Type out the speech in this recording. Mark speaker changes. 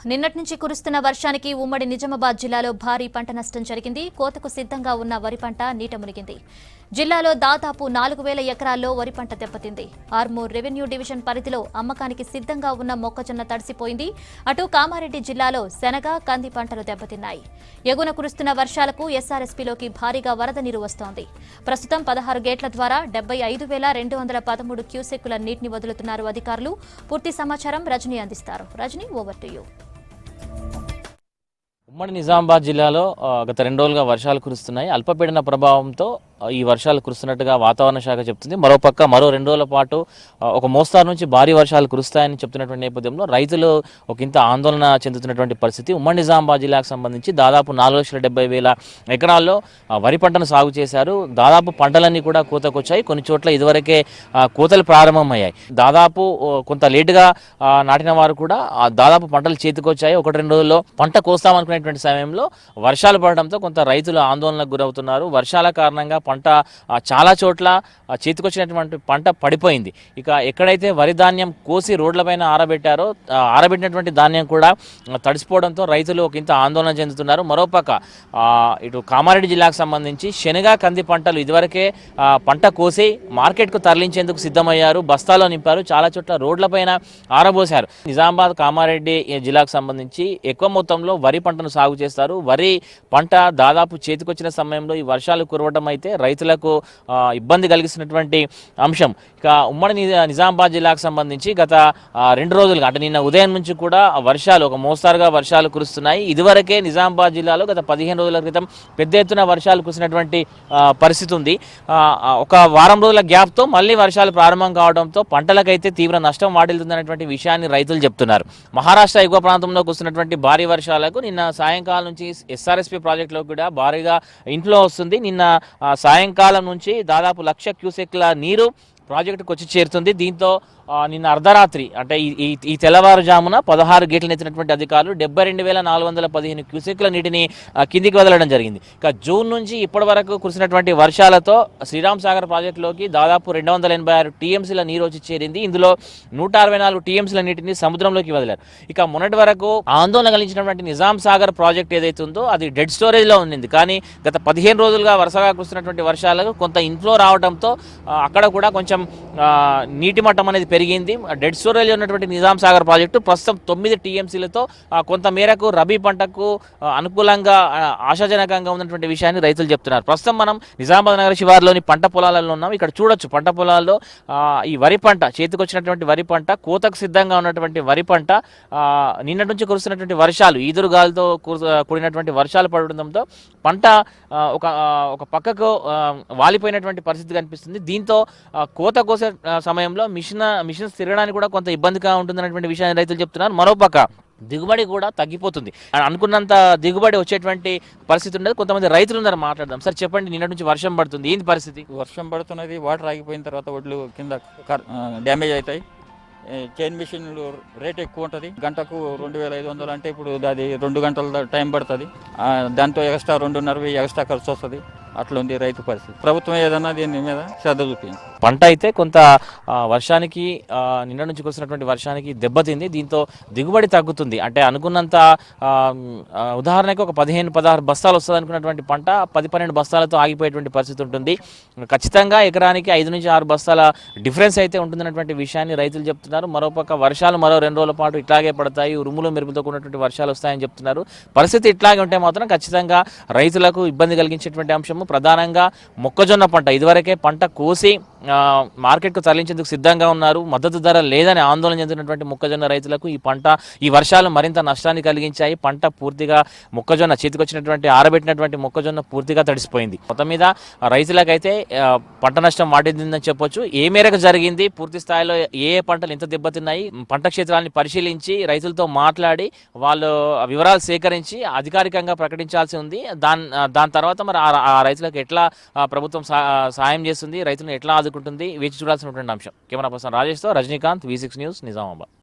Speaker 1: నిన్నటి నుంచి కురుస్తున్న వర్షానికి ఉమ్మడి నిజామాబాద్ జిల్లాలో భారీ పంట నష్టం జరిగింది. కోతకు సిద్ధంగా ఉన్న వరి పంట నీట మునిగింది. జిల్లాలో దాదాపు 4000 ఎకరాల్లో వరి పంట దెబ్బతింది. ఆర్మూర్ రెవెన్యూ డివిజన్ పరిధిలో అమ్మకానికి సిద్ధంగా ఉన్న మొక్కజొన్న తడిసిపోయింది. అటు కామారెడ్డి జిల్లాలో శనగ, కంది పంటలు దెబ్బతిన్నాయి. ఎగున కురుస్తున్న వర్షాలకు ఎస్ఆర్ఎస్పీలోకి భారీగా వరద నీరు వస్తోంది. ప్రస్తుతం 16 గేట్ల ద్వారా 75,213 క్యూసెక్కుల నీటిని వదులుతున్నారు అధికారులు. పూర్తి సమాచారం రజనీ అందిస్తారు. Rajani, over to you.
Speaker 2: ఉమ్మడి నిజామాబాద్ జిల్లాలో గత 2 రోజులుగా వర్షాలు కురుస్తున్నాయి. అల్పపీడన ప్రభావంతో ఈ వర్షాలు కురుస్తున్నట్టుగా వాతావరణ శాఖ చెప్తుంది. మరోపక్క మరో 2 రోజుల పాటు ఒక మోస్తారు నుంచి భారీ వర్షాలు కురుస్తాయని చెప్తున్నటువంటి నేపథ్యంలో రైతులు ఒకంత ఆందోళన చెందుతున్నటువంటి పరిస్థితి. ఉమ్మడి నిజామాబాద్ జిల్లాకు సంబంధించి దాదాపు 4,70,000 ఎకరాల్లో వరి పంటను సాగు చేశారు. దాదాపు పంటలన్నీ కూడా కోతకొచ్చాయి. కొన్ని చోట్ల ఇదివరకే కోతలు ప్రారంభమయ్యాయి. దాదాపు కొంత లేటుగా నాటిన వారు కూడా దాదాపు పంటలు చేతికొచ్చాయి. 1-2 రోజుల్లో పంట కోస్తామనుకునేటువంటి సమయంలో వర్షాలు పడడంతో కొంత రైతులు ఆందోళనకు గురవుతున్నారు. వర్షాల కారణంగా పంట చాలా చోట్ల చేతికొచ్చినటువంటి పంట పడిపోయింది. ఇక ఎక్కడైతే వరి ధాన్యం కోసి రోడ్లపైన ఆరబెట్టారో ఆరబెట్టినటువంటి ధాన్యం కూడా తడిసిపోవడంతో రైతులు ఒకంత ఆందోళన చెందుతున్నారు. మరోపక్క ఇటు కామారెడ్డి జిల్లాకు సంబంధించి శనగ, కంది పంటలు ఇదివరకే పంట కోసి మార్కెట్కు తరలించేందుకు సిద్ధమయ్యారు. బస్తాలో నింపారు. చాలా చోట్ల రోడ్లపైన ఆరబోశారు. నిజామాబాద్, కామారెడ్డి జిల్లాకు సంబంధించి ఎక్కువ మొత్తంలో వరి పంటను సాగు చేస్తారు. వరి పంట దాదాపు చేతికొచ్చిన సమయంలో ఈ వర్షాలు కురవడం అయితే రైతులకు ఇబ్బంది కలిగిస్తున్నటువంటి అంశం. ఇక ఉమ్మడి నిజామాబాద్ జిల్లాకు సంబంధించి గత 2 రోజులుగా అంటే నిన్న ఉదయం నుంచి కూడా వర్షాలు ఒక మోస్తారుగా వర్షాలు కురుస్తున్నాయి. ఇదివరకే నిజామాబాద్ జిల్లాలో గత 15 రోజుల క్రితం పెద్ద ఎత్తున వర్షాలు కురిసినటువంటి పరిస్థితి ఉంది. ఒక వారం రోజుల గ్యాప్తో మళ్ళీ వర్షాలు ప్రారంభం కావడంతో పంటలకైతే తీవ్ర నష్టం వాటిల్తుందనేటువంటి విషయాన్ని రైతులు చెప్తున్నారు. మహారాష్ట్ర ఎగువ ప్రాంతంలో కురిసినటువంటి భారీ వర్షాలకు నిన్న సాయంకాలం నుంచి ఎస్ఆర్ఎస్పీ ప్రాజెక్టులో కూడా భారీగా ఇన్ఫ్లో వస్తుంది. నిన్న సాయంకాలం నుంచి దాదాపు 1,00,000 క్యూసెక్ల నీరు ప్రాజెక్టుకు వచ్చి చేరుతుంది. దీంతో నిన్న అర్ధరాత్రి అంటే ఈ తెల్లవారుజామున 16 గేట్లు ఎత్తినటువంటి అధికారులు 72,415 క్యూసెక్ల నీటిని కిందికి వదలడం జరిగింది. ఇక జూన్ నుంచి ఇప్పటి వరకు కురిసినటువంటి వర్షాలతో శ్రీరామ్ సాగర్ ప్రాజెక్టులోకి దాదాపు 286 టీఎంసీల నీరు వచ్చి చేరింది. ఇందులో 164 టీఎంసీల నీటిని సముద్రంలోకి వదిలారు. ఇక మొన్నటి వరకు ఆందోళన కలిగించినటువంటి నిజాం సాగర్ ప్రాజెక్ట్ ఏదైతే ఉందో అది డెడ్ స్టోరేజ్లో ఉండింది. కానీ గత 15 రోజులుగా వరుసగా కురిసినటువంటి వర్షాలకు కొంత ఇన్ఫ్లో రావడంతో అక్కడ కూడా కొంచెం నీటి మట్టం అనేది పెరిగింది. డెడ్ స్టోరేజ్ ఉన్నటువంటి నిజాం సాగర్ ప్రాజెక్టు ప్రస్తుతం 9 టీఎంసీలతో కొంత మేరకు రబీ పంటకు అనుకూలంగా ఆశాజనకంగా ఉన్నటువంటి విషయాన్ని రైతులు చెప్తున్నారు. ప్రస్తుతం మనం నిజామాబాద్ నగర శివారులోని పంట పొలాలలో ఉన్నాం. ఇక్కడ చూడొచ్చు పంట పొలాల్లో ఈ వరి పంట చేతికొచ్చినటువంటి వరి పంట కోతకు సిద్ధంగా ఉన్నటువంటి వరి పంట నిన్నటి నుంచి కురుస్తున్నటువంటి వర్షాలు ఈదురుగాలతో కూడినటువంటి వర్షాలు పడడంతో పంట ఒక పక్కకు వాలిపోయినటువంటి పరిస్థితి కనిపిస్తుంది. దీంతో కోత కోసే సమయంలో మిషన్స్ తిరగడానికి కూడా కొంత ఇబ్బందిగా ఉంటుందనేటువంటి విషయాన్ని రైతులు చెప్తున్నారు. మరోపక్క దిగుబడి కూడా తగ్గిపోతుంది. అనుకున్నంత దిగుబడి వచ్చేటువంటి పరిస్థితి ఉండదు. కొంతమంది రైతులు ఉన్నారు, మాట్లాడదాం. సార్ చెప్పండి, నిన్నటి నుంచి వర్షం పడుతుంది, ఏంటి పరిస్థితి?
Speaker 3: వర్షం పడుతున్నది, వాటర్ ఆగిపోయిన తర్వాత ఒడ్లు కింద డ్యామేజ్ అవుతాయి. చైన్ మిషన్లు రేట్ ఎక్కువ ఉంటుంది. గంటకు 2,500 అంటే ఇప్పుడు అది 2 గంటల టైం పడుతుంది. దాంతో ఎక్స్ట్రా 2,500 ఎక్స్ట్రా ఖర్చు వస్తుంది. అట్లా ఉంది రైతు పరిస్థితి. ప్రభుత్వం ఏదన్నా దీని మీద శ్రద్ధ చూపింది.
Speaker 2: పంట అయితే కొంత వర్షానికి నిన్న నుంచి కురిసినటువంటి వర్షానికి దెబ్బతింది. దీంతో దిగుబడి తగ్గుతుంది. అంటే అనుకున్నంత ఉదాహరణకు ఒక 15-16 బస్తాలు వస్తుంది అనుకున్నటువంటి పంట 10-12 బస్తాలతో ఆగిపోయేటువంటి పరిస్థితి ఉంటుంది. ఖచ్చితంగా ఎకరానికి 5-6 బస్తాల డిఫరెన్స్ అయితే ఉంటుందన్నటువంటి విషయాన్ని రైతులు చెప్తున్నారు. మరోపక్క వర్షాలు మరో 2 రోజుల పాటు ఇట్లాగే పడతాయి, ఉరుములు మెరుపుతో కూడినటువంటి వర్షాలు వస్తాయని చెప్తున్నారు. పరిస్థితి ఇట్లాగే ఉంటే మాత్రం ఖచ్చితంగా రైతులకు ఇబ్బంది కలిగించేటువంటి అంశము ప్రధానంగా మొక్కజొన్న పంట. ఇదివరకే పంట కోసి మార్కెట్కు తరలించేందుకు సిద్ధంగా ఉన్నారు. మద్దతు ధర లేదని ఆందోళన చెందినటువంటి మొక్కజొన్న రైతులకు ఈ వర్షాలు మరింత నష్టాన్ని కలిగించాయి. పంట పూర్తిగా మొక్కజొన్న చేతికొచ్చినటువంటి ఆరబెట్టినటువంటి మొక్కజొన్న పూర్తిగా తడిసిపోయింది. మొత్తం మీద రైతులకైతే పంట నష్టం వాటిల్లిందని చెప్పొచ్చు. ఏ మేరకు జరిగింది, పూర్తి స్థాయిలో ఏ పంటలు ఎంత దెబ్బతిన్నాయి, పంట క్షేత్రాన్ని పరిశీలించి రైతులతో మాట్లాడి వాళ్ళు వివరాలు సేకరించి అధికారికంగా ప్రకటించాల్సి ఉంది. దాని తర్వాత మరి ఆ రైతులకు ఎట్లా ప్రభుత్వం సాయం చేస్తుంది, రైతులను ఎట్లా ఆదుకుంటుంది వేచి చూడాల్సినటువంటి అంశం. కెమెరా పర్సన్ రాజేష్తో రజనీకాంత్, V6 న్యూస్, నిజామాబాద్.